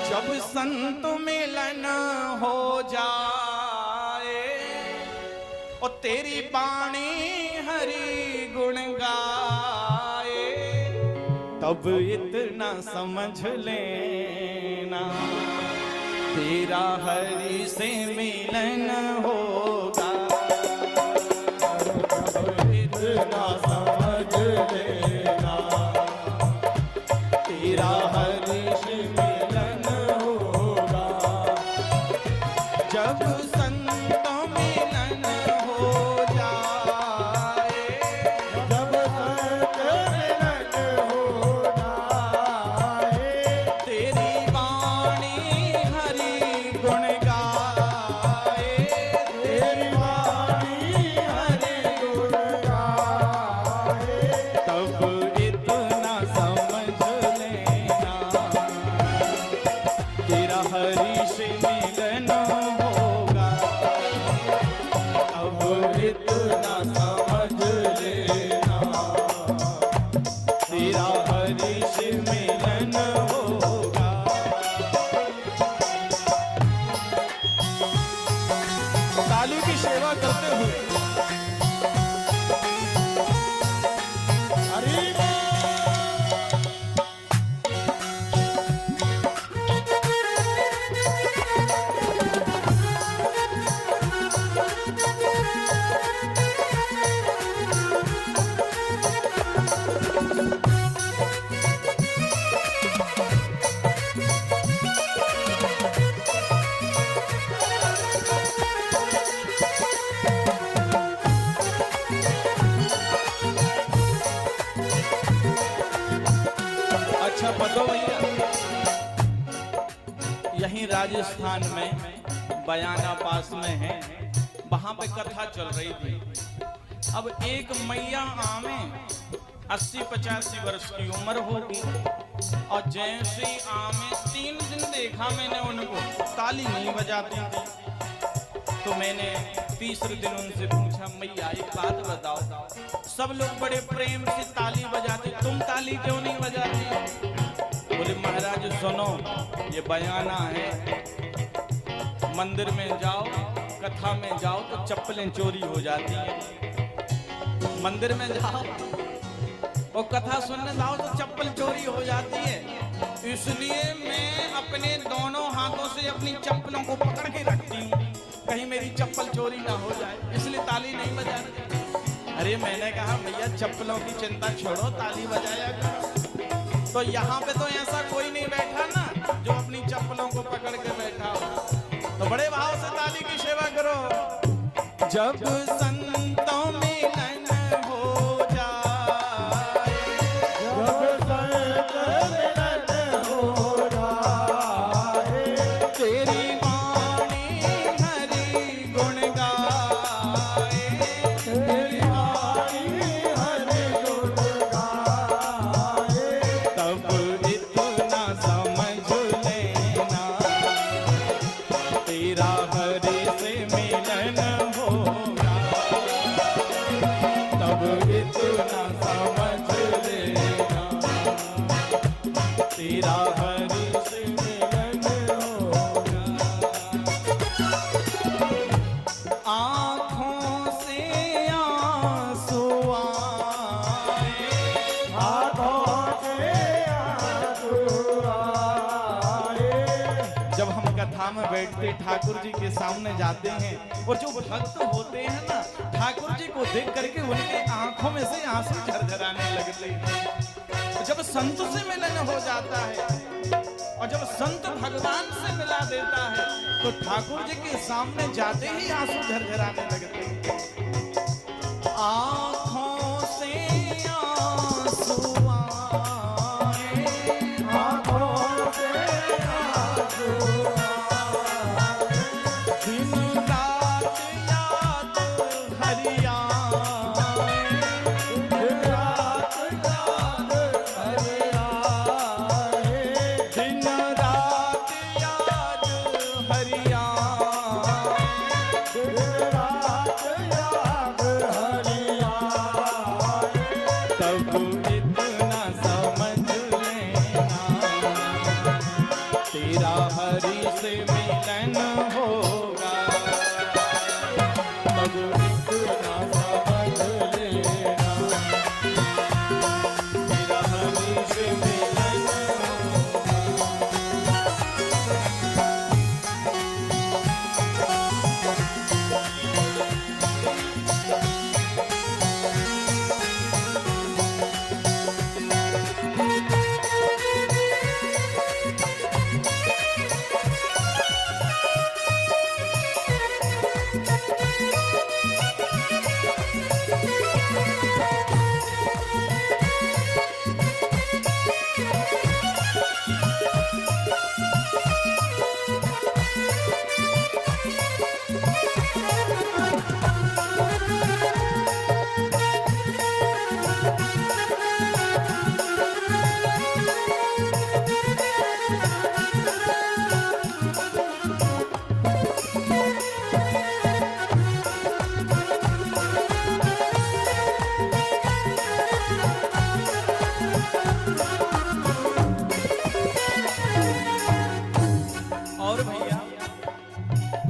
जब संत मिलन हो जाए और तेरी बाणी हरि गुण गाए, तब इतना समझ लेना तेरा हरि से मिलन होगा। इतना समझ लेना तेरा हरि से मिलन होगा। जब संत मिलन हो जाए, जब संत मिलन हो जाए, तेरी वाणी हरि गुण गाए, तेरी वाणी हरि गुण गाए, तब इतना समझ लेना तेरा हरि से मिलन होगा। तब इतना समझ लेना तेरा हरि से मिलन होगा। ताली की सेवा करते हुए हरि अच्छा बतो भैया, यहीं राजस्थान में बयाना पास में है, वहां पे कथा चल रही थी। अब एक मैया आमे 80-85 वर्ष की उम्र होगी और जैसे ही आमे 3 दिन देखा मैंने उनको, ताली नहीं बजाती थी। तो मैंने तीसरे दिन उनसे पूछा, मैया एक बात बताओ, सब लोग बड़े प्रेम से ताली बजाते, तुम ताली क्यों नहीं बजाती? बोले महाराज सुनो, ये बयाना है, मंदिर में जाओ, कथा में जाओ तो चप्पलें चोरी हो जाती हैं। मंदिर में जाओ और कथा सुनने जाओ तो चप्पल चोरी हो जाती है। इसलिए मैं अपने दोनों हाथों से अपनी चप्पलों को पकड़ के रखती हूँ, कहीं मेरी चप्पल चोरी ना हो जाए, इसलिए ताली नहीं बजाती। अरे मैंने कहा भैया चप्पलों की चिंता छोड़ो, ताली बजाया करो। तो यहाँ पे तो ऐसा कोई नहीं बैठा ना जो अपनी चप्पलों को पकड़ के बैठा हो, तो बड़े भाव से ताली की सेवा करो। जब संतों मिलन हो जाए, जब संत मिलन हो जाए, तेरी वाणी हरि गुण गाए, तेरी वाणी हरि गुण गाए, तब इतना समझ लेना तेरा हरि से मिलन होगा। तब इतना समझ लेना तेरा हरि से मिलन होगा। आँखों से आंसू आए, हाथों से आंसू आए, जब हम कथा में बैठते ठाकुर जी के सामने जाते हैं और जो भक्त होते हैं ना, ठाकुर जी को देख करके उनके आंखों में से आंसू झरझराने लगते हैं। जब संत से मिलन हो जाता है और जब संत भगवान से मिला देता है तो ठाकुर जी के सामने जाते ही आंसू झरझराने लगते हैं। आँखों से आंसू आए, हाथों से आंसू आए, दिन रात याद हरि आए, दिन रात याद हरि आए, दिन रात याद हरि आए, दिन रात याद हरि आए। मेरा हरि से मिलन होगा, तब इतना समझ लेना, मेरा हरि से मिलन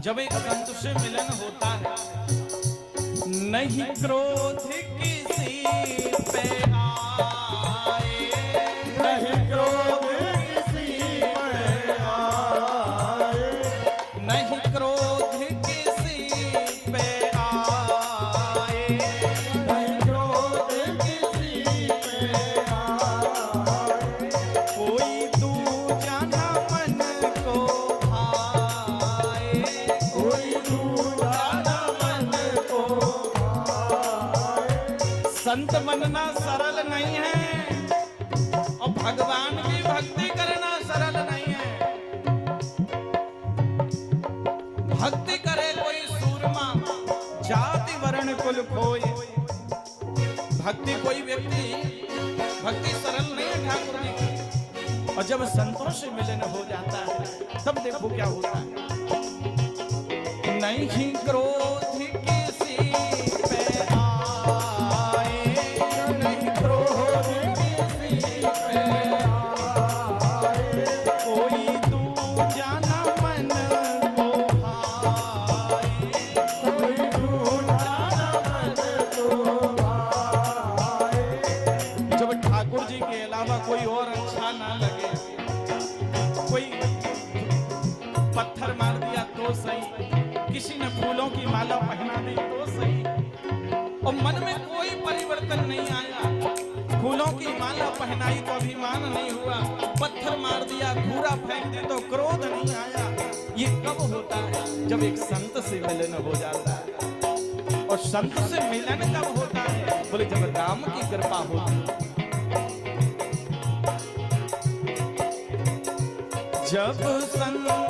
जब एक संत से मिलन होता है, नहीं क्रोध किसी पे आए, नहीं क्रोध किसी में आए, नहीं क्रोध किसी पे आए, नहीं क्रोध किसी में आए, कोई दूजा न मन को भाए, कोई दूजा न मन को भाए। संत बनना सरल नहीं है और भगवान की भक्ति करना सरल नहीं है। भक्ति करे कोई सूरमा, जाति वर्ण कुल खोए। भक्ति कोई व्यक्ति, भक्ति सरल नहीं है ठाकुर जी की। और जब संतों से मिलन हो जाता है तब देखो क्या होता है। नहीं क्रोध किसी पे आए, नहीं क्रोध किसी पे आए, कोई दूजा न मन को भाए, कोई दूजा न मन को भाए। जब ठाकुर जी के अलावा कोई और अच्छा ना लगे, कोई पत्थर मार दिया तो सही, किसी ने फूलों की माला पहना दी तो सही, और मन में कोई परिवर्तन नहीं आया। फूलों की माला पहनाई तो अभिमान नहीं हुआ, पत्थर मार दिया, घूरा फेंक दी तो क्रोध नहीं आया। ये कब होता है? जब एक संत से मिलन हो जाता है। और संत से मिलन कब होता है? बोले जब राम की कृपा होती है। जब संत